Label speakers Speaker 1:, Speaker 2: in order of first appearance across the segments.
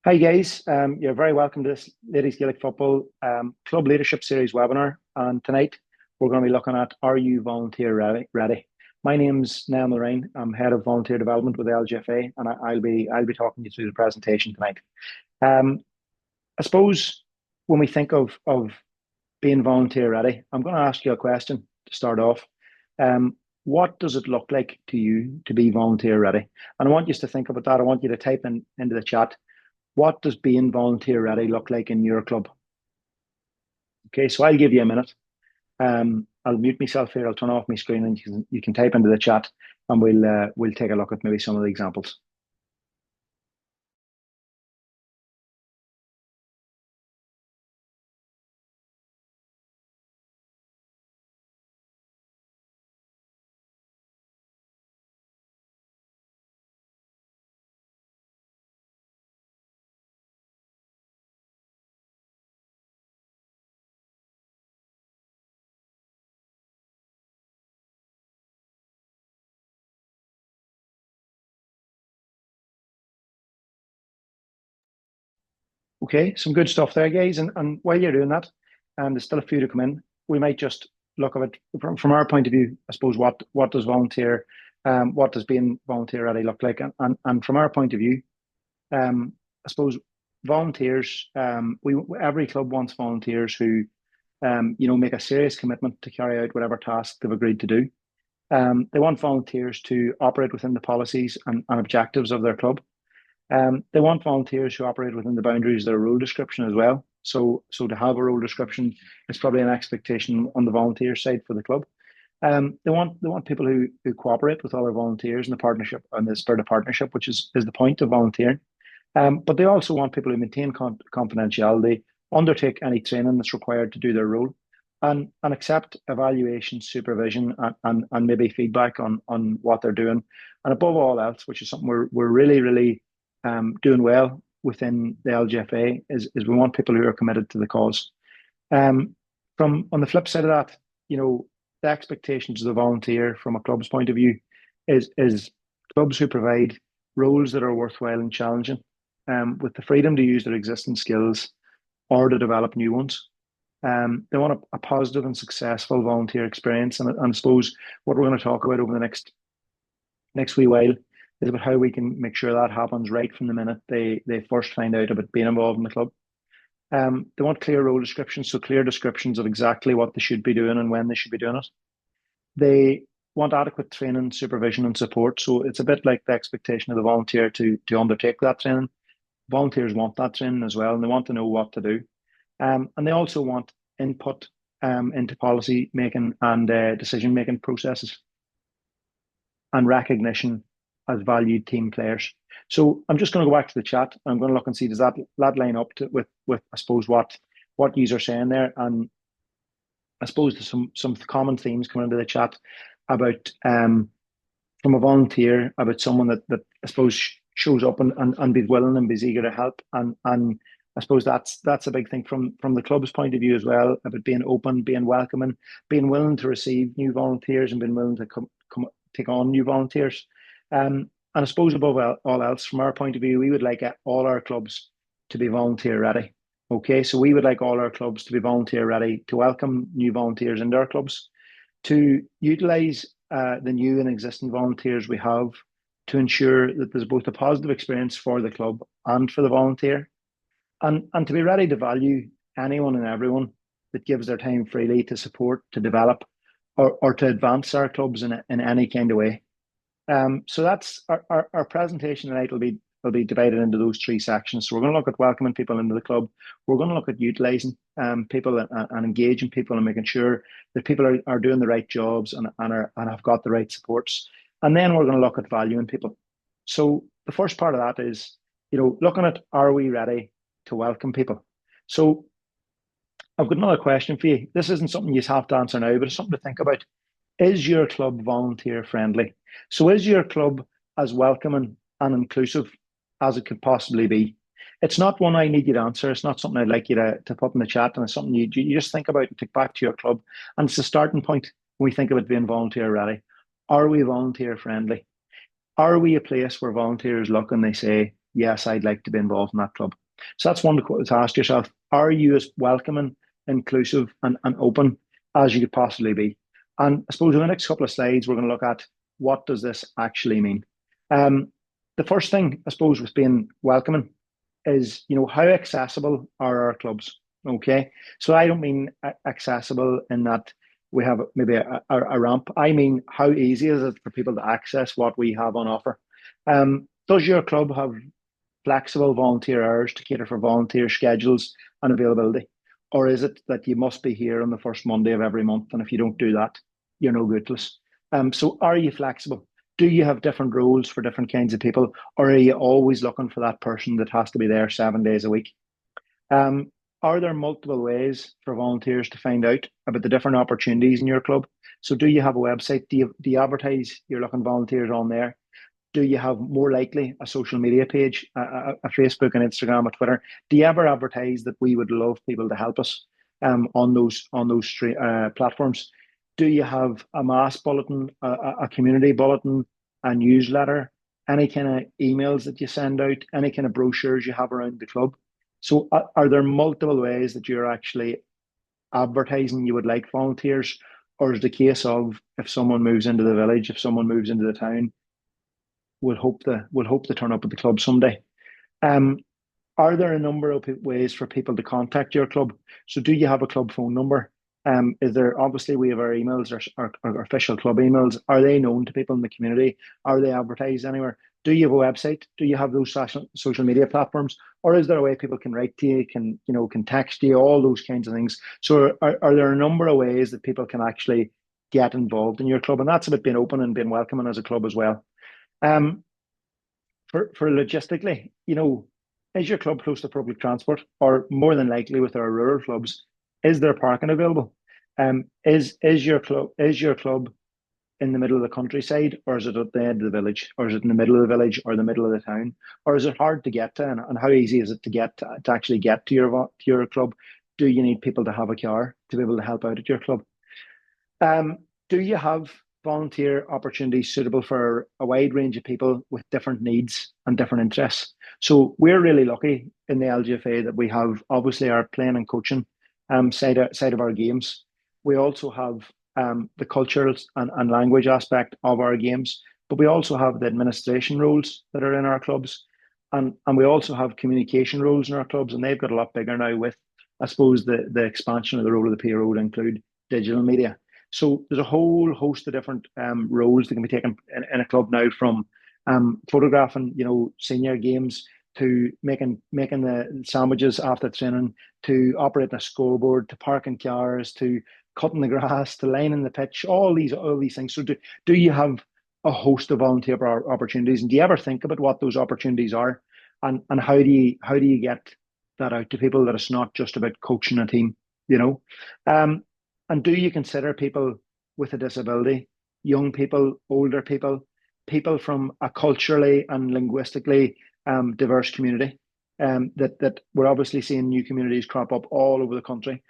Speaker 1: Hi guys, you're very welcome to this Ladies Gaelic Football Club Leadership Series webinar. And tonight we're going to be looking at Are You Volunteer Ready? My name's Niall Lorraine. I'm Head of Volunteer Development with the LGFA, and I'll be talking you through the presentation tonight. I suppose when we think of being volunteer ready, I'm going to ask you a question to start off. What does it look like to you to be volunteer ready? And I want you to think about that. I want you to type into the chat, what does being volunteer ready look like in your club? Okay, so I'll give you a minute. I'll mute myself here. I'll turn off my screen, and you can type into the chat, and we'll take a look at maybe some of the examples. Okay, some good stuff there, guys. And while you're doing that, there's still a few to come in. We might just look at it from our point of view. I suppose what does what does being volunteer ready look like? And from our point of view, I suppose volunteers. We every club wants volunteers who, make a serious commitment to carry out whatever task they've agreed to do. They want volunteers to operate within the policies and objectives of their club. They want volunteers who operate within the boundaries of their role description as well. So to have a role description is probably an expectation on the volunteer side for the club. They want people who cooperate with other volunteers in the partnership and the spirit of partnership, which is the point of volunteering. But they also want people who maintain confidentiality, undertake any training that's required to do their role, and accept evaluation, supervision, and maybe feedback on what they're doing. And above all else, which is something we're really doing well within the LGFA, is we want people who are committed to the cause. From on the flip side of that, the expectations of the volunteer from a club's point of view is clubs who provide roles that are worthwhile and challenging, with the freedom to use their existing skills or to develop new ones. They want a positive and successful volunteer experience, and I suppose what we're going to talk about over the next wee while is about how we can make sure that happens right from the minute they first find out about being involved in the club. They want clear role descriptions, so clear descriptions of exactly what they should be doing and when they should be doing it. They want adequate training, supervision, and support. So it's a bit like the expectation of the volunteer to undertake that training. Volunteers want that training as well, and they want to know what to do. And they also want input into policy making and decision making processes, and recognition as valued team players. So I'm just going to go back to the chat. I'm going to look and see, does that line up with I suppose what you are saying there. And I suppose there's some common themes coming into the chat about from a volunteer, about someone that I suppose shows up and be willing and be eager to help. And I suppose that's a big thing from the club's point of view as well, about being open, being welcoming, being willing to receive new volunteers, and being willing to come take on new volunteers. And I suppose above all else, from our point of view, we would like all our clubs to be volunteer ready. Okay, so we would like all our clubs to be volunteer ready, to welcome new volunteers into our clubs, to utilise the new and existing volunteers we have, to ensure that there's both a positive experience for the club and for the volunteer, and to be ready to value anyone and everyone that gives their time freely to support, to develop, or to advance our clubs in any kind of way. So that's our presentation tonight will be divided into those three sections. So we're going to look at welcoming people into the club. We're going to look at utilising people and engaging people and making sure that people are doing the right jobs and have got the right supports. And then we're going to look at valuing people. So the first part of that is, looking at, are we ready to welcome people? So I've got another question for you. This isn't something you have to answer now, but it's something to think about. Is your club volunteer friendly? So is your club as welcoming and inclusive as it could possibly be? It's not one I need you to answer. It's not something I'd like you to put in the chat, and it's something you just think about and take back to your club. And it's a starting point when we think about being volunteer ready. Are we volunteer friendly? Are we a place where volunteers look and they say, yes, I'd like to be involved in that club. So that's one to ask yourself. Are you as welcoming, inclusive, and open as you could possibly be? And I suppose in the next couple of slides, we're going to look at what does this actually mean. Um, the first thing, I suppose, with being welcoming is, how accessible are our clubs? Okay. So I don't mean accessible in that we have maybe a ramp. I mean, how easy is it for people to access what we have on offer? Does your club have flexible volunteer hours to cater for volunteer schedules and availability? Or is it that you must be here on the first Monday of every month? And if you don't do that, you're no good to us. So are you flexible? Do you have different roles for different kinds of people? Or are you always looking for that person that has to be there 7 days a week? Um, are there multiple ways for volunteers to find out about the different opportunities in your club? So do you have a website? Do you advertise you're looking volunteers on there? Do you have more likely a social media page, a Facebook and Instagram, a Twitter? Do you ever advertise that we would love people to help us on those platforms? Do you have a mass bulletin, a community bulletin, a newsletter, any kind of emails that you send out, any kind of brochures you have around the club? So are there multiple ways that you're actually advertising you would like volunteers? Or is the case of if someone moves into the village, if someone moves into the town, we'll hope to turn up at the club someday. Um, are there a number of ways for people to contact your club? So do you have a club phone number? Is there obviously we have our emails, our official club emails. Are they known to people in the community? Are they advertised anywhere? Do you have a website? Do you have those social media platforms? Or is there a way people can write to you, can text you, all those kinds of things? So are there a number of ways that people can actually get involved in your club? And that's about being open and being welcoming as a club as well. Um, for logistically, is your club close to public transport, or more than likely with our rural clubs, is there parking available? Is your club in the middle of the countryside, or is it at the end of the village, or is it in the middle of the village, or the middle of the town, or is it hard to get to, and how easy is it to get to actually get to your club? Do you need people to have a car to be able to help out at your club? Um, do you have volunteer opportunities suitable for a wide range of people with different needs and different interests? So we're really lucky in the LGFA that we have obviously our playing and coaching side of our games. We also have the cultural and language aspect of our games, but we also have the administration roles that are in our clubs. And we also have communication roles in our clubs, and they've got a lot bigger now with, I suppose, the expansion of the role of the PRO to include digital media. So there's a whole host of different roles that can be taken in a club now, from photographing, senior games, to making the sandwiches after training, to operating a scoreboard, to parking cars, to cutting the grass, to lining the pitch, all these things. So do you have a host of volunteer opportunities, and do you ever think about what those opportunities are, and how do you get that out to people, that it's not just about coaching a team, you know? Um, and do you consider people with a disability, young people, older people, people from a culturally and linguistically diverse community? That we're obviously seeing new communities crop up all over the country.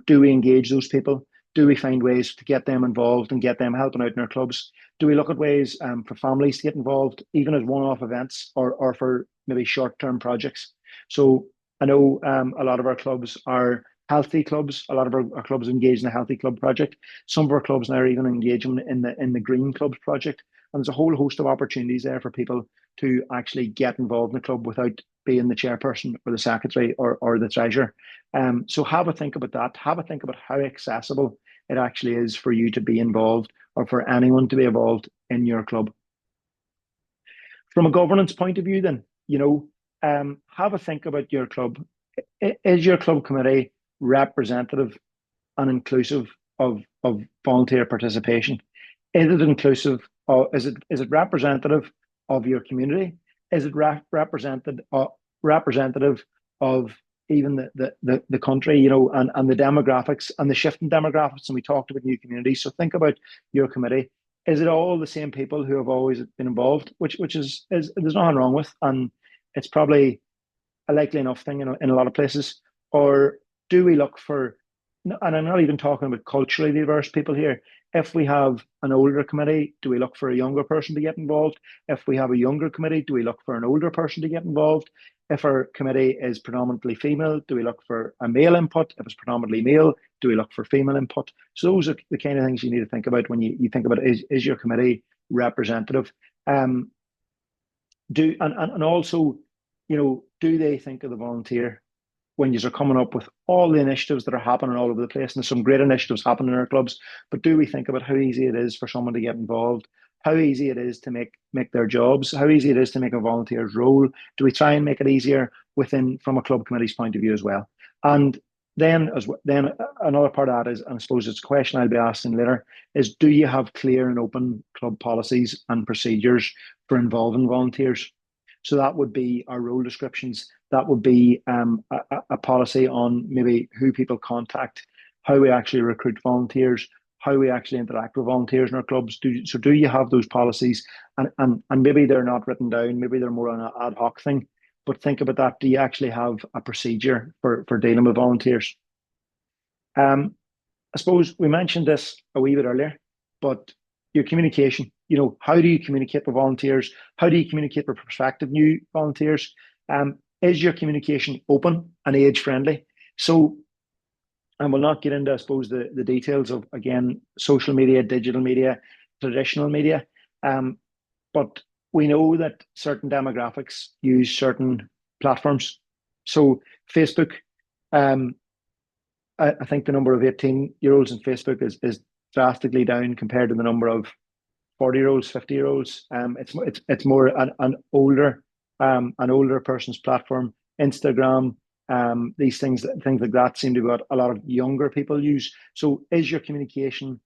Speaker 1: Do we engage those people? Do we find ways to get them involved and get them helping out in our clubs? Do we look at ways for families to get involved, even as one-off events, or for maybe short-term projects? So I know a lot of our clubs are healthy clubs. A lot of our clubs engage in the healthy club project. Some of our clubs now are even engaging in the green clubs project. And there's a whole host of opportunities there for people to actually get involved in the club without being the chairperson or the secretary or the treasurer. So have a think about that. Have a think about how accessible it actually is for you to be involved, or for anyone to be involved in your club. From a governance point of view, then, have a think about your club. Is your club committee representative and inclusive of volunteer participation? Is it inclusive? Or is it representative of your community? Is it representative of even the country, and the demographics and the shifting demographics? And we talked about new communities. So think about your committee. Is it all the same people who have always been involved, which is there's nothing wrong with, and it's probably a likely enough thing in a lot of places? Or do we look for, and I'm not even talking about culturally diverse people here, If we have an older committee, do we look for a younger person to get involved? If we have a younger committee, do we look for an older person to get involved? If our committee is predominantly female, do we look for a male input? If it's predominantly male, do we look for female input? So those are the kind of things you need to think about when you think about, is your committee representative? Um, and also, do they think of the volunteer when you're coming up with all the initiatives that are happening all over the place? And there's some great initiatives happening in our clubs, but do we think about how easy it is for someone to get involved? How easy it is to make their jobs? How easy it is to make a volunteer's role? Do we try and make it easier from a club committee's point of view as well? And then another part of that is, and I suppose it's a question I'll be asking later, is do you have clear and open club policies and procedures for involving volunteers? So that would be our role descriptions. That would be a policy on maybe who people contact, how we actually recruit volunteers, how we actually interact with volunteers in our clubs. Do you have those policies? And maybe they're not written down, maybe they're more on an ad hoc thing, but think about that. Do you actually have a procedure for dealing with volunteers? I suppose we mentioned this a wee bit earlier, but your communication, how do you communicate with volunteers? How do you communicate with prospective new volunteers? Is your communication open and age friendly? So, and we'll not get into, I suppose, the details of, again, social media, digital media, traditional media. But we know that certain demographics use certain platforms. So Facebook, I think the number of 18-year-olds in Facebook is drastically down compared to the number of 40-year-olds, 50-year-olds. It's more an older person's platform. Instagram, these things like that seem to be what a lot of younger people use. So is your communication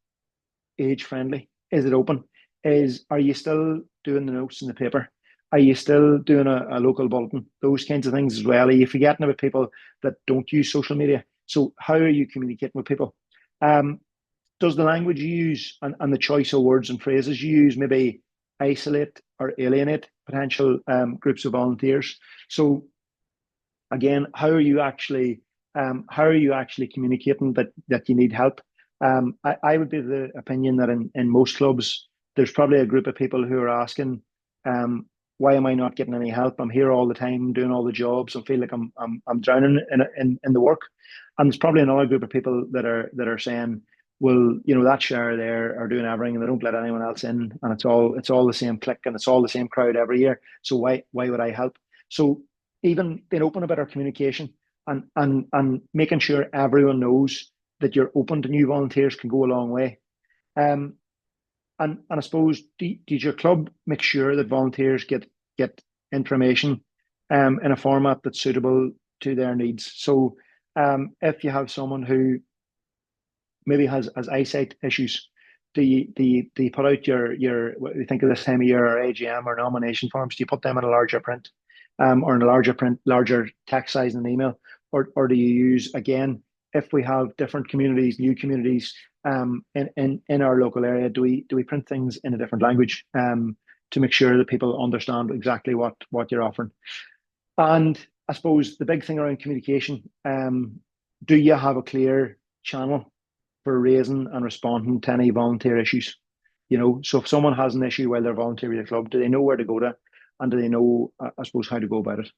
Speaker 1: age friendly? Is it open? Are you still doing the notes in the paper? Are you still doing a local bulletin? Those kinds of things as well. Are you forgetting about people that don't use social media? So how are you communicating with people? Does the language you use and the choice of words and phrases you use maybe isolate or alienate potential groups of volunteers? So again, how are you actually communicating that you need help? I would be of the opinion that in most clubs there's probably a group of people who are asking, why am I not getting any help? I'm here all the time doing all the jobs. I feel like I'm drowning in the work. And there's probably another group of people that are saying, well, that share there are doing everything and they don't let anyone else in, and it's all the same clique and it's all the same crowd every year. So why would I help? So even being open about our communication and making sure everyone knows that you're open to new volunteers can go a long way. And I suppose, does your club make sure that volunteers get information in a format that's suitable to their needs? So if you have someone who maybe has eyesight issues, do you put out your what we think of this time of year, or AGM or nomination forms? Do you put them in a larger print, or in a larger text size in an email, or do you use, again, if we have different communities, new communities in our local area, do we print things in a different language to make sure that people understand exactly what you're offering? And I suppose the big thing around communication, do you have a clear channel for raising and responding to any volunteer issues? So if someone has an issue while they're volunteering at the club, do they know where to go to, and do they know, I suppose, how to go about it?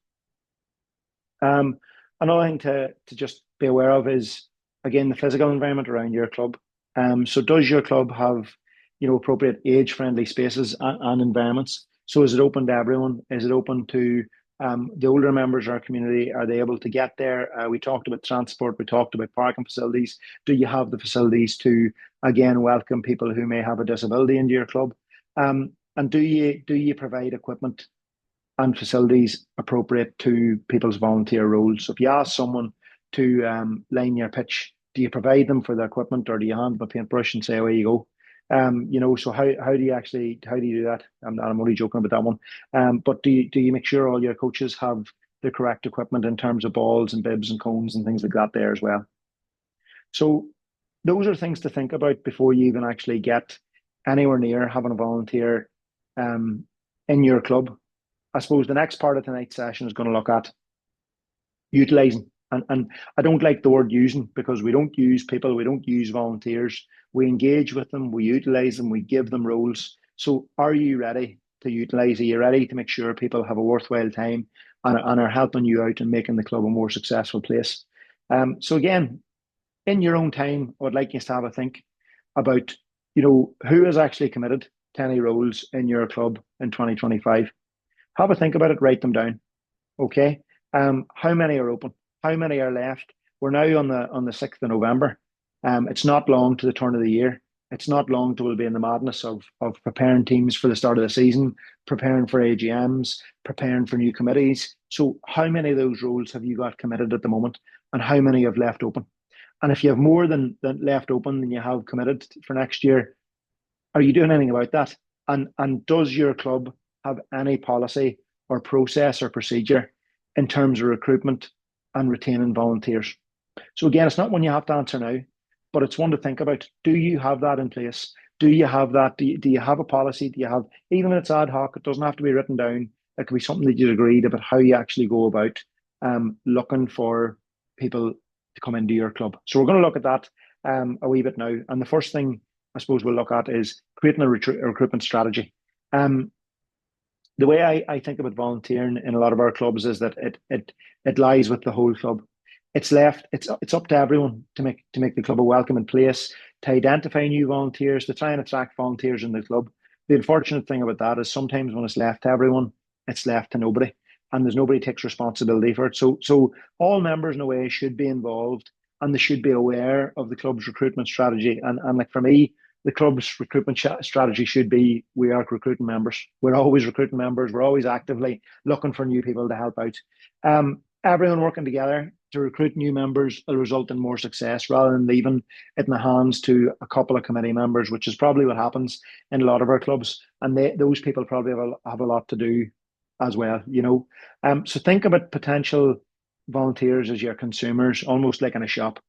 Speaker 1: Another thing to just be aware of is, again, the physical environment around your club. So does your club have, appropriate age-friendly spaces and environments? So is it open to everyone? Is it open to the older members of our community? Are they able to get there? We talked about transport. We talked about parking facilities. Do you have the facilities to, again, welcome people who may have a disability into your club? And do you provide equipment and facilities appropriate to people's volunteer roles? So if you ask someone to line your pitch, do you provide them for the equipment, or do you hand them a paintbrush and say, away you go? So how do you do that? I'm only joking about that one. But do you make sure all your coaches have the correct equipment in terms of balls and bibs and cones and things like that there as well? So those are things to think about before you even actually get anywhere near having a volunteer in your club. I suppose the next part of tonight's session is going to look at utilising And I don't like the word using, because we don't use people, we don't use volunteers. We engage with them, we utilize them, we give them roles. So are you ready to utilize? Are you ready to make sure people have a worthwhile time and are helping you out and making the club a more successful place? So again, in your own time, I would like you to have a think about, who is actually committed to any roles in your club in 2025. Have a think about it, write them down. Okay. How many are open? How many are left? We're now on the 6th of November. It's not long to the turn of the year. It's not long till we'll be in the madness of preparing teams for the start of the season, preparing for AGMs, preparing for new committees. So how many of those roles have you got committed at the moment, and how many have left open? And if you have more than left open than you have committed for next year, are you doing anything about that? And does your club have any policy or process or procedure in terms of recruitment and retaining volunteers? So again, it's not one you have to answer now, but it's one to think about. Do you have that in place? Do you have that? Do you have a policy? Do you have, even if it's ad hoc, it doesn't have to be written down. It could be something that you agreed about how you actually go about looking for people to come into your club. So we're going to look at that a wee bit now. And the first thing I suppose we'll look at is creating a recruitment strategy. The way I think about volunteering in a lot of our clubs is that it lies with the whole club. It's up to everyone to make the club a welcoming place, to identify new volunteers, to try and attract volunteers in the club. The unfortunate thing about that is sometimes when it's left to everyone, it's left to nobody, and there's nobody takes responsibility for it. So all members in a way should be involved, and they should be aware of the club's recruitment strategy. And like for me, the club's recruitment strategy should be, we are recruiting members. We're always recruiting members. We're always actively looking for new people to help out. Everyone working together to recruit new members will result in more success, rather than leaving it in the hands to a couple of committee members, which is probably what happens in a lot of our clubs. And those people probably have a lot to do as well. So think about potential volunteers as your consumers, almost like in a shop.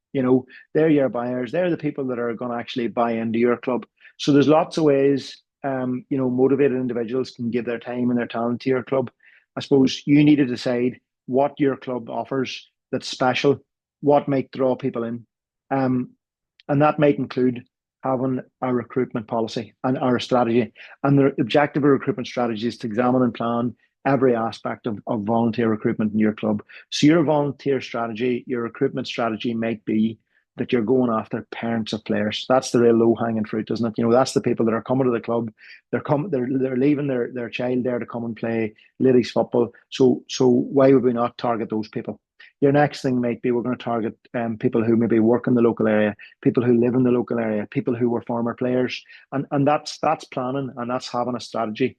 Speaker 1: They're your buyers. They're the people that are going to actually buy into your club. So there's lots of ways, motivated individuals can give their time and their talent to your club. I suppose you need to decide what your club offers that's special, what might draw people in. And that might include having a recruitment policy and our strategy. And the objective of recruitment strategy is to examine and plan every aspect of volunteer recruitment in your club. So your volunteer strategy, your recruitment strategy might be that you're going after parents of players. That's the real low-hanging fruit, isn't it? That's the people that are coming to the club. They're leaving their child there to come and play ladies football. So why would we not target those people? Your next thing might be, we're going to target people who maybe work in the local area, people who live in the local area, people who were former players, and that's planning, and that's having a strategy.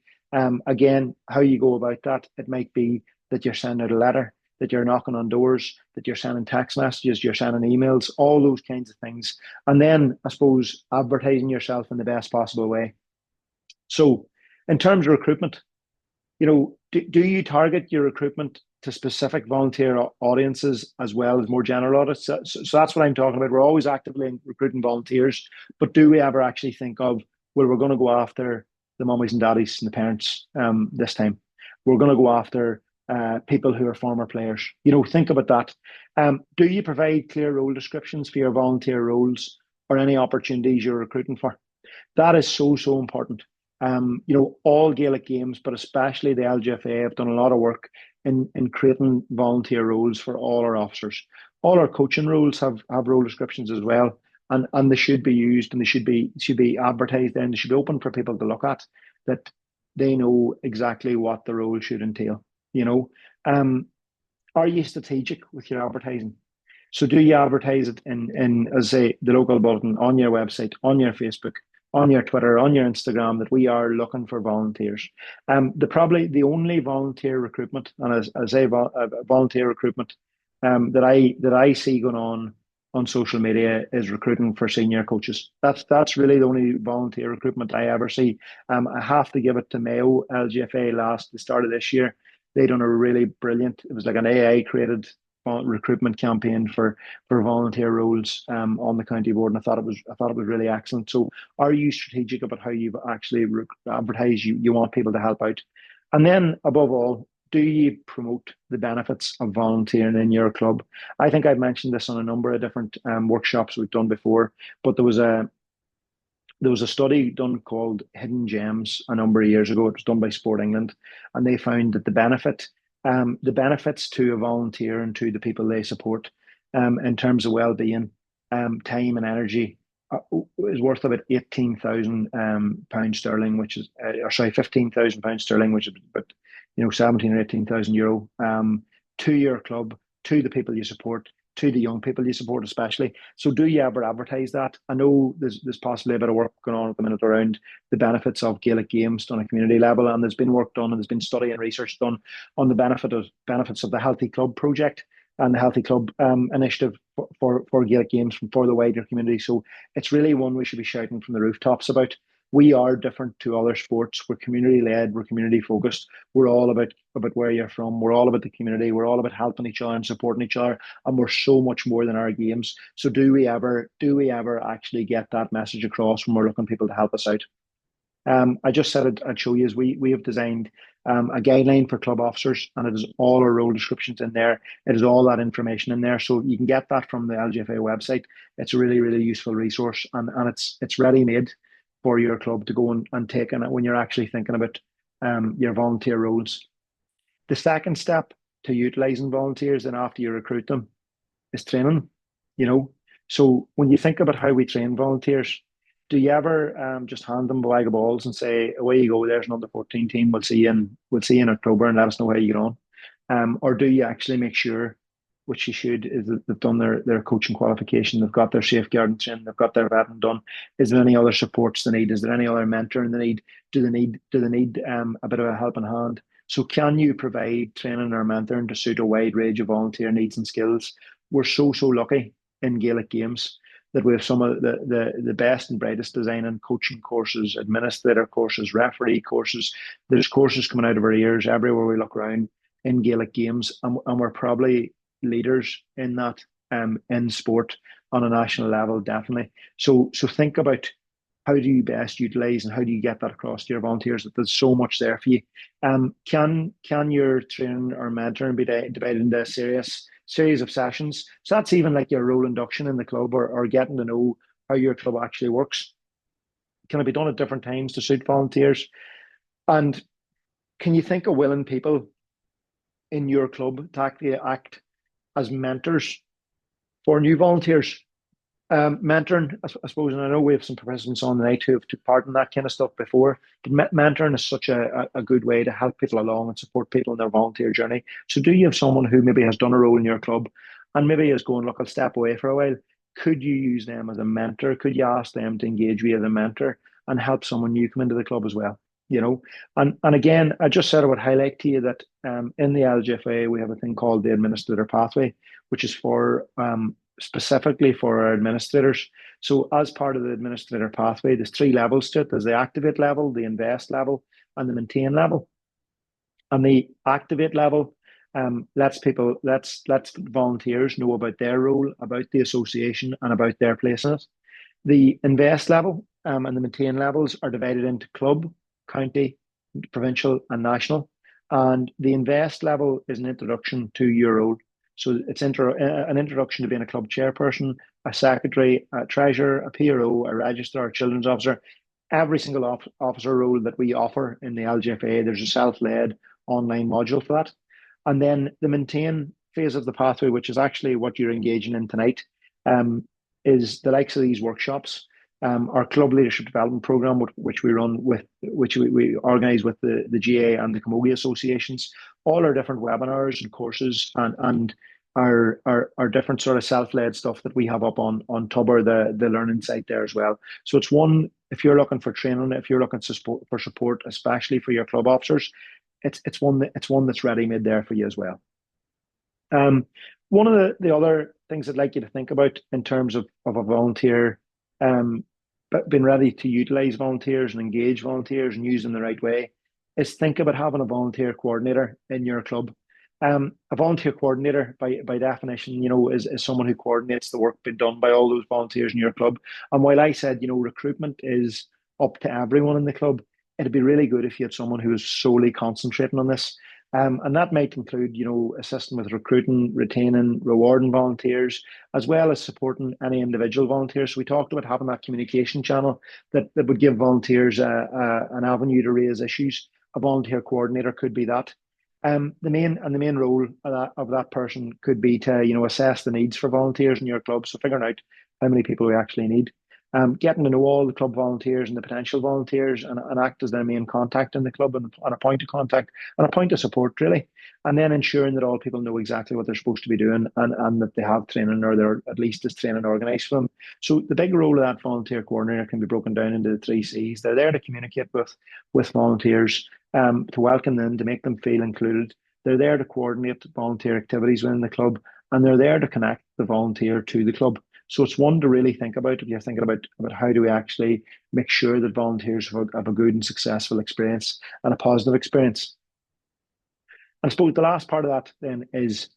Speaker 1: Again, how you go about that, it might be that you're sending out a letter, that you're knocking on doors, that you're sending text messages, you're sending emails, all those kinds of things. And then I suppose advertising yourself in the best possible way. So in terms of recruitment, do you target your recruitment to specific volunteer audiences as well as more general audiences? So that's what I'm talking about. We're always actively recruiting volunteers, but do we ever actually think of, well, we're going to go after the mummies and daddies and the parents this time? We're going to go after people who are former players. Think about that. Do you provide clear role descriptions for your volunteer roles or any opportunities you're recruiting for? That is so important. All Gaelic games, but especially the LGFA, have done a lot of work in creating volunteer roles for all our officers. All our coaching roles have role descriptions as well, and they should be used, and they should be advertised, and they should be open for people to look at, that they know exactly what the role should entail. Are you strategic with your advertising? So do you advertise it in as I say, the local bulletin, on your website, on your Facebook, on your Twitter, on your Instagram, that we are looking for volunteers? Probably the only volunteer recruitment, and as I say, volunteer recruitment that I see going on social media is recruiting for senior coaches. That's really the only volunteer recruitment I ever see. I have to give it to Mayo LGFA the start of this year. They done a really brilliant. It was like an AI created recruitment campaign for volunteer roles on the county board, and I thought it was really excellent. So, are you strategic about how you've actually advertised? You want people to help out, and then above all, do you promote the benefits of volunteering in your club? I think I've mentioned this on a number of different workshops we've done before, but there was a study done called Hidden Gems a number of years ago. It was done by Sport England, and they found that the benefits to a volunteer and to the people they support, in terms of well-being, time and energy, is worth about 18,000 pounds sterling, which is, or sorry, 15,000 pounds sterling, which is about 17 or 18,000 euro, to your club, to the people you support, to the young people you support, especially. So, do you ever advertise that? I know there's possibly a bit of work going on at the minute around the benefits of Gaelic games on a community level, and there's been work done and there's been study and research done on the benefits of the Healthy Club project and the Healthy Club initiative for Gaelic games for the wider community. So, it's really one we should be shouting from the rooftops about. We are different to other sports. We're community led. We're community focused. We're all about where you're from. We're all about the community. We're all about helping each other and supporting each other. And we're so much more than our games. So do we ever actually get that message across when we're looking for people to help us out? I just said I'd show you is we have designed a guideline for club officers, and it is all our role descriptions in there. It is all that information in there, so you can get that from the LGFA website. It's a really really useful resource, and it's ready made for your club to go and take in it when you're actually thinking about your volunteer roles. The second step to utilising volunteers and after you recruit them is training. You know, so when you think about how we train volunteers, do you ever just hand them a bag of balls and say, away you go, there's an under 14 team, we'll see you in October and let us know how you get on? Or do you actually make sure, which you should, is that they've done their coaching qualification, they've got their safeguarding training, they've got their vetting done. Is there any other supports they need? Is there any other mentoring they need? Do they need a bit of a helping hand? So can you provide training or mentoring to suit a wide range of volunteer needs and skills? We're so lucky in Gaelic games that we have some of the best and brightest design and coaching courses, administrator courses, referee courses. There's courses coming out of our ears everywhere we look around in Gaelic games, and we're probably leaders in that, in sport on a national level, definitely. So think about how do you best utilize and how do you get that across to your volunteers that there's so much there for you. Can your training or mentoring be divided into a series of sessions? So that's even like your role induction in the club, or getting to know how your club actually works. Can it be done at different times to suit volunteers? And can you think of willing people in your club to actually act as mentors for new volunteers? Mentoring, I suppose, and I know we have some participants on the night who have took part in that kind of stuff before, but mentoring is such a good way to help people along and support people in their volunteer journey. So do you have someone who maybe has done a role in your club and maybe is going, look, I'll step away for a while? Could you use them as a mentor? Could you ask them to engage you as a mentor and help someone new come into the club as well? And again, I just said I would highlight to you that in the LGFA we have a thing called the administrator pathway, which is for specifically for our administrators. So as part of the administrator pathway, there's three levels to it. There's the activate level, the invest level, and the maintain level. And the activate level lets volunteers know about their role, about the association, and about their place in it. The invest level and the maintain levels are divided into club, county, provincial, and national. And the invest level is an introduction to your role. So it's an introduction to being a club chairperson, a secretary, a treasurer, a PRO, a registrar, a children's officer. Every single officer role that we offer in the LGFA, there's a self-led online module for that. And then the maintain phase of the pathway, which is actually what you're engaging in tonight, is the likes of these workshops. Our club leadership development program, which we organise with the GA and the Camogie associations, all our different webinars and courses and our different sort of self-led stuff that we have up on Tubber, the learning site there as well. So it's one, if you're looking for training, if you're looking for support, especially for your club officers, it's one that's ready made there for you as well. One of the other things I'd like you to think about in terms of a volunteer, but being ready to utilize volunteers and engage volunteers and use them the right way, is think about having a volunteer coordinator in your club. A volunteer coordinator, by definition, is someone who coordinates the work being done by all those volunteers in your club. And while I said, recruitment is up to everyone in the club, it'd be really good if you had someone who was solely concentrating on this. And that might include, assisting with recruiting, retaining, rewarding volunteers, as well as supporting any individual volunteers. So we talked about having that communication channel that would give volunteers an avenue to raise issues. A volunteer coordinator could be that. The main role of that person could be to, assess the needs for volunteers in your club. So figuring out how many people we actually need, getting to know all the club volunteers and the potential volunteers, and act as their main contact in the club, and a point of contact and a point of support, really. And then ensuring that all people know exactly what they're supposed to be doing, and that they have training, or they're at least is training organised for them. So the big role of that volunteer coordinator can be broken down into the three C's. They're there to communicate with volunteers, to welcome them, to make them feel included. They're there to coordinate volunteer activities within the club, and they're there to connect the volunteer to the club. So it's one to really think about if you're thinking about how do we actually make sure that volunteers have a good and successful experience and a positive experience. And I suppose the last part of that then is,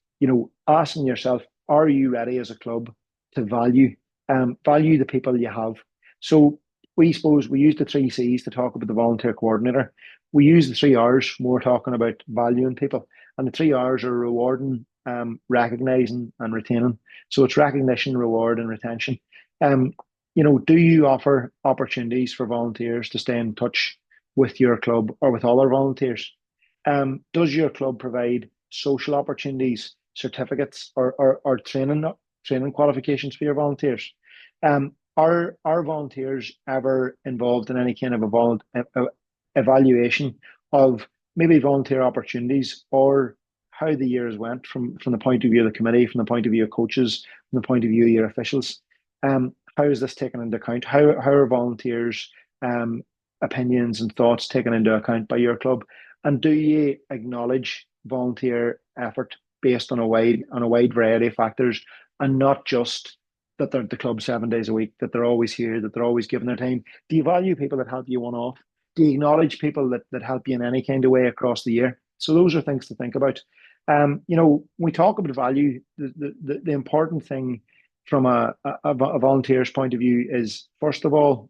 Speaker 1: asking yourself, are you ready as a club to value the people you have? So we suppose we use the three C's to talk about the volunteer coordinator. We use the three R's more talking about valuing people. And the three R's are rewarding, recognizing, and retaining. So it's recognition, reward, and retention. Do you offer opportunities for volunteers to stay in touch with your club or with other volunteers? Does your club provide social opportunities, certificates, or training qualifications for your volunteers? Are volunteers ever involved in any kind of evaluation of maybe volunteer opportunities, or how the years went from the point of view of the committee, from the point of view of coaches, from the point of view of your officials? How is this taken into account? How are volunteers' opinions and thoughts taken into account by your club? And do you acknowledge volunteer effort based on a wide variety of factors, and not just that they're at the club 7 days a week, that they're always here, that they're always giving their time? Do you value people that help you one off? Do you acknowledge people that help you in any kind of way across the year? So those are things to think about. When we talk about value, the important thing from a volunteer's point of view is, first of all,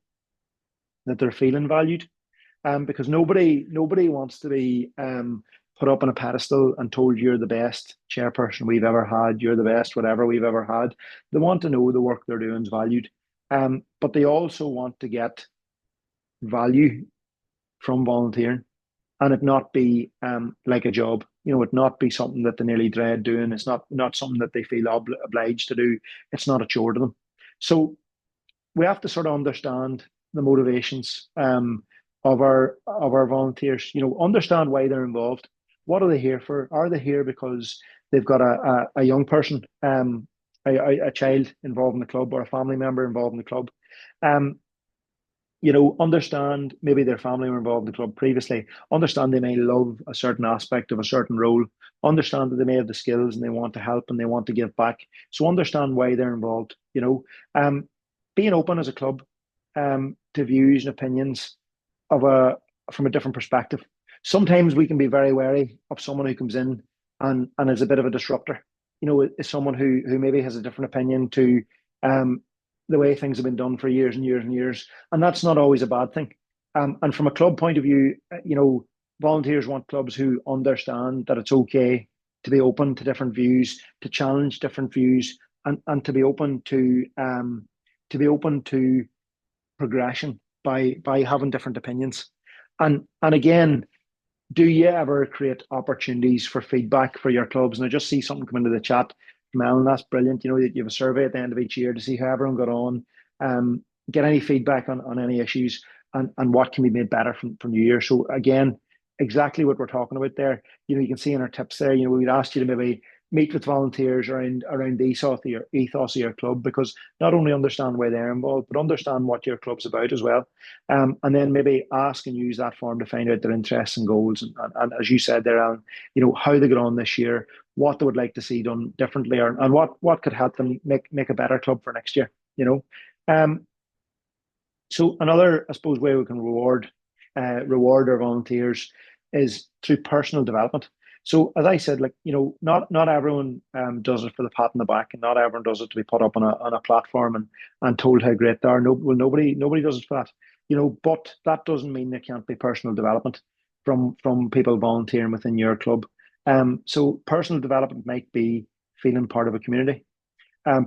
Speaker 1: that they're feeling valued. Because nobody wants to be put up on a pedestal and told you're the best chairperson we've ever had, you're the best whatever we've ever had. They want to know the work they're doing is valued, but they also want to get value from volunteering, and it not be like a job. It not be something that they nearly dread doing. It's not something that they feel obliged to do. It's not a chore to them. So we have to sort of understand the motivations of our volunteers. Understand why they're involved. What are they here for? Are they here because they've got a young person, a child involved in the club, or a family member involved in the club? Understand maybe their family were involved in the club previously. Understand they may love a certain aspect of a certain role. Understand that they may have the skills and they want to help and they want to give back. So understand why they're involved. Being open as a club to views and opinions from a different perspective. Sometimes we can be very wary of someone who comes in and is a bit of a disruptor. Is someone who maybe has a different opinion to the way things have been done for years and years and years, and that's not always a bad thing. And from a club point of view, volunteers want clubs who understand that it's okay to be open to different views, to challenge different views, and to be open to progression by having different opinions. And again, do you ever create opportunities for feedback for your clubs? And I just see something come into the chat from Ellen. That's brilliant. That you have a survey at the end of each year to see how everyone got on, get any feedback on any issues, and what can be made better from New Year. So again, exactly what we're talking about there. You can see in our tips there, we'd ask you to maybe meet with volunteers around the ethos of your club, because not only understand why they're involved, but understand what your club's about as well. And then maybe ask and use that form to find out their interests and goals. And as you said there, Alan, how they get on this year, what they would like to see done differently, and what could help them make a better club for next year. So another, I suppose, way we can reward our volunteers is through personal development. So as I said, not everyone does it for the pat on the back, and not everyone does it to be put up on a platform and told how great they are. Nobody does it for that. But that doesn't mean there can't be personal development. from people volunteering within your club. So personal development might be feeling part of a community.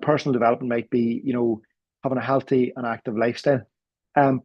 Speaker 1: Personal development might be, having a healthy and active lifestyle.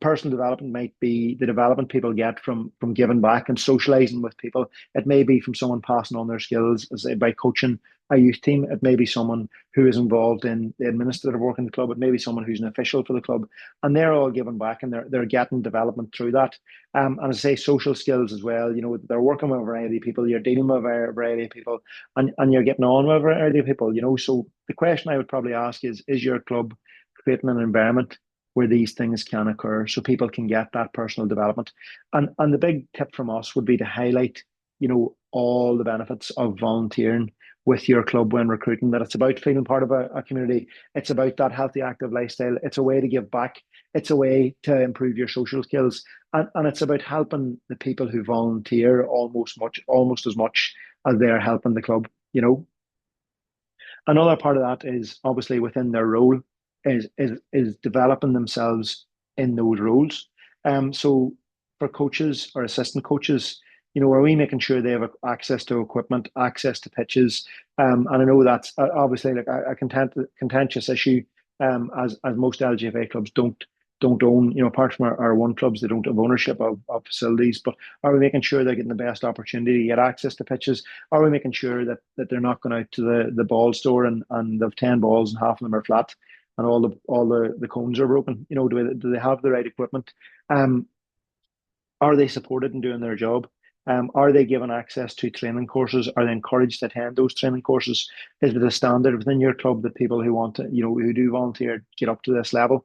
Speaker 1: Personal development might be the development people get from giving back and socializing with people. It may be from someone passing on their skills, as by coaching a youth team. It may be someone who is involved in the administrative work in the club. It may be someone who's an official for the club, and they're all giving back and they're getting development through that. And as I say, social skills as well. They're working with a variety of people. You're dealing with a variety of people, and you're getting on with a variety of people. So the question I would probably ask is your club creating an environment where these things can occur so people can get that personal development? And the big tip from us would be to highlight, all the benefits of volunteering with your club when recruiting, that it's about feeling part of a community. It's about that healthy, active lifestyle. It's a way to give back. It's a way to improve your social skills. And it's about helping the people who volunteer almost as much as they're helping the club. Another part of that is obviously within their role is developing themselves in those roles. So for coaches or assistant coaches, are we making sure they have access to equipment, access to pitches? And I know that's obviously like a contentious issue, as most LGFA clubs don't own, apart from our one clubs, they don't have ownership of facilities. But are we making sure they're getting the best opportunity to get access to pitches? Are we making sure that they're not going out to the ball store and they've 10 balls and half of them are flat and all the cones are broken? Do they have the right equipment? Are they supported in doing their job? Are they given access to training courses? Are they encouraged to attend those training courses? Is it a standard within your club that people who want to, who do volunteer, get up to this level?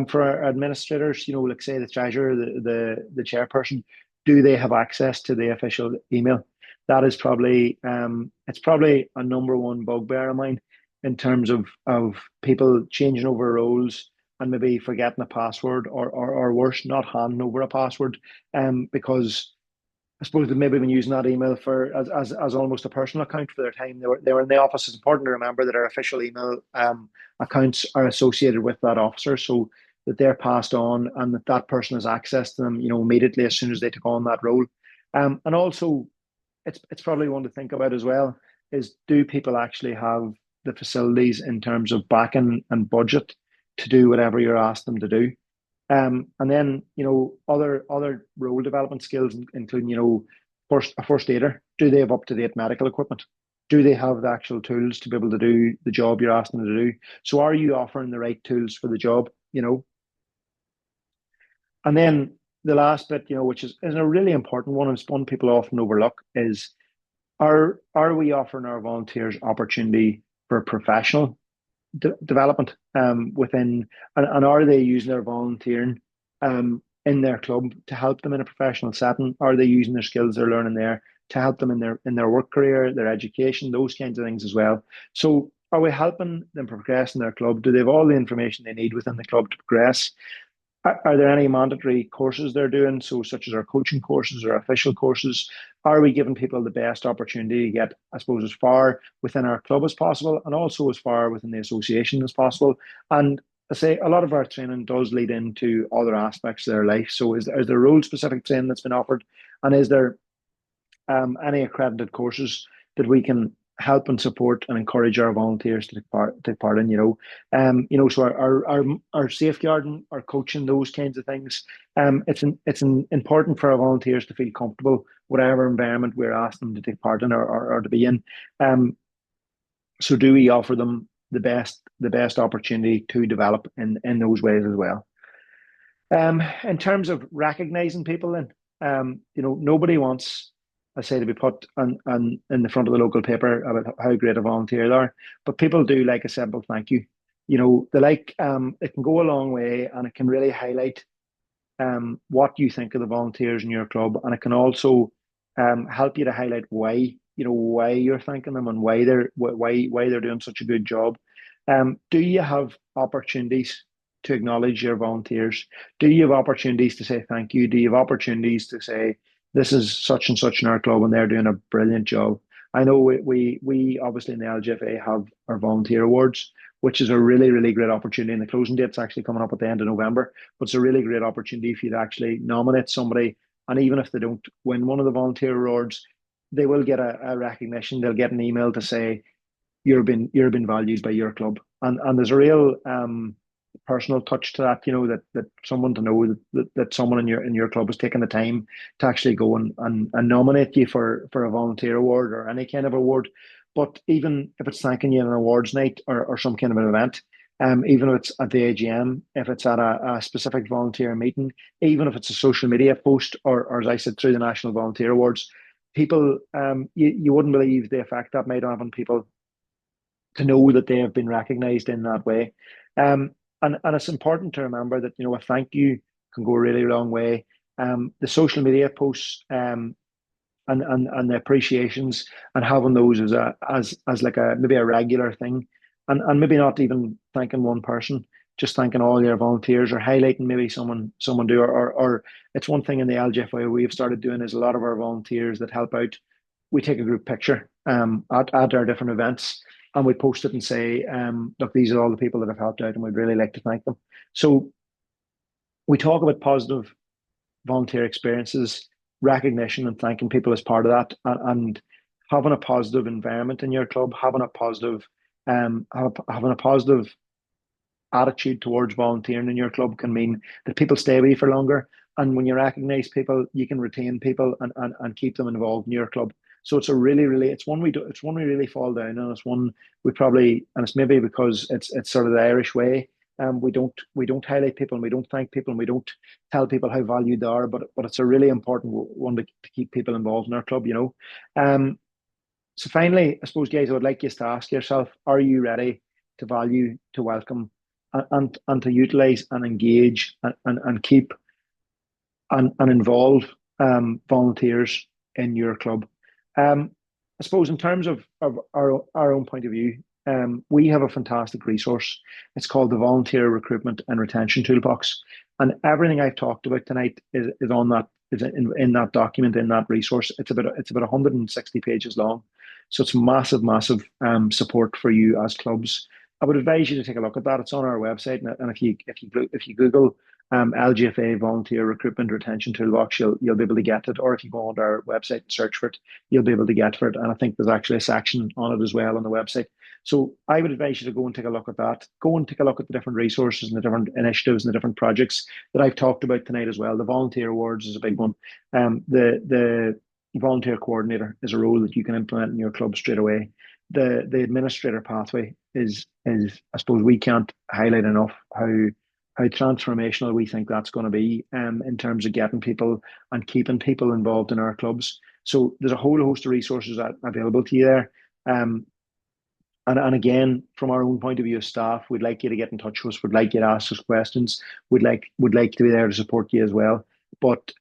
Speaker 1: For our administrators, like say the treasurer, the chairperson, do they have access to the official email? That is probably it's probably a number one bugbear of mine in terms of people changing over roles and maybe forgetting a password or worse, not handing over a password, because I suppose they've maybe been using that email for as almost a personal account for their time they were in the office. It's important to remember that our official email accounts are associated with that officer, so that they're passed on and that person has access to them, immediately as soon as they take on that role. And also, it's probably one to think about as well is, do people actually have the facilities in terms of backing and budget to do whatever you're asked them to do? And then, other role development skills, including, a first aider. Do they have up-to-date medical equipment? Do they have the actual tools to be able to do the job you're asking them to do? So are you offering the right tools for the job? And then the last bit, which is a really important one, and it's one people often overlook, is are we offering our volunteers opportunity for professional development within, and are they using their volunteering in their club to help them in a professional setting? Are they using their skills they're learning there to help them in their work career, their education, those kinds of things as well? So are we helping them progress in their club? Do they have all the information they need within the club to progress? Are there any mandatory courses they're doing, so such as our coaching courses or official courses? Are we giving people the best opportunity to get, I suppose, as far within our club as possible, and also as far within the association as possible? And I say a lot of our training does lead into other aspects of their life. So is there role specific training that's been offered, and is there any accredited courses that we can help and support and encourage our volunteers to take part in? So our safeguarding, our coaching, those kinds of things. It's important for our volunteers to feel comfortable whatever environment we're asking them to take part in or to be in. So do we offer them the best opportunity to develop in those ways as well? In terms of recognizing people, then, nobody wants, I say, to be put on in the front of the local paper about how great a volunteer they are, but people do like a simple thank you. They like, it can go a long way, and it can really highlight what you think of the volunteers in your club, and it can also help you to highlight why you're thanking them and why they're doing such a good job. Do you have opportunities to acknowledge your volunteers? Do you have opportunities to say thank you? Do you have opportunities to say this is such and such in our club and they're doing a brilliant job? I know we obviously in the LGFA have our volunteer awards, which is a really, really great opportunity. And the closing date's actually coming up at the end of November, but it's a really great opportunity for you to actually nominate somebody And even if they don't win one of the volunteer awards, they will get a recognition. They'll get an email to say you're been valued by your club, and there's a real personal touch to that. That someone to know that someone in your club has taken the time to actually go and nominate you for a volunteer award or any kind of award. But even if it's thanking you in an awards night or some kind of an event, even if it's at the AGM, if it's at a specific volunteer meeting, even if it's a social media post, or as I said, through the National Volunteer Awards, people, you wouldn't believe the effect that might have on people to know that they have been recognised in that way. And it's important to remember that a thank you can go a really long way. The social media posts, and the appreciations, and having those as like a maybe a regular thing, and maybe not even thanking one person, just thanking all your volunteers, or highlighting maybe someone do, or it's one thing in the LGFI we've started doing is a lot of our volunteers that help out, we take a group picture at our different events, and we post it and say, look, these are all the people that have helped out and we'd really like to thank them. So we talk about positive volunteer experiences, recognition, and thanking people as part of that, and having a positive environment in your club, having a positive attitude towards volunteering in your club can mean that people stay with you for longer. And when you recognize people, you can retain people and keep them involved in your club. So it's a really, really, it's one we do, it's one we really fall down on. It's one we probably, and it's maybe because it's sort of the Irish way. We don't highlight people, and we don't thank people, and we don't tell people how valued they are. But it's a really important one to keep people involved in our club. So finally, I suppose, guys, I would like you to ask yourself: are you ready to value, to welcome, and to utilize and engage and keep and involve volunteers in your club? I suppose in terms of our own point of view, we have a fantastic resource. It's called the Volunteer Recruitment and Retention Toolbox, and everything I've talked about tonight is on that, is in that document, in that resource. It's about 160 pages long, so it's massive support for you as clubs. I would advise you to take a look at that. It's on our website, and if you Google LGFA Volunteer Recruitment Retention Toolbox, you'll be able to get it. Or if you go on our website and search for it, you'll be able to get for it. And I think there's actually a section on it as well on the website. So I would advise you to go and take a look at that. Go and take a look at the different resources and the different initiatives and the different projects that I've talked about tonight as well. The volunteer awards is a big one. The volunteer coordinator is a role that you can implement in your club straight away. The administrator pathway is I suppose we can't highlight enough how transformational we think that's going to be in terms of getting people and keeping people involved in our clubs. So there's a whole host of resources available to you there. And again, from our own point of view as staff, we'd like you to get in touch with us. We'd like you to ask us questions. We'd like to be there to support you as well. But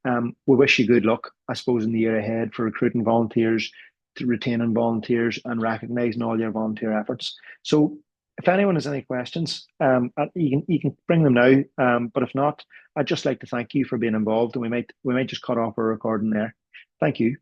Speaker 1: we wish you good luck, I suppose, in the year ahead for recruiting volunteers, to retaining volunteers, and recognising all your volunteer efforts. So if anyone has any questions, you can bring them now. But if not, I'd just like to thank you for being involved, and we might just cut off our recording there. Thank you.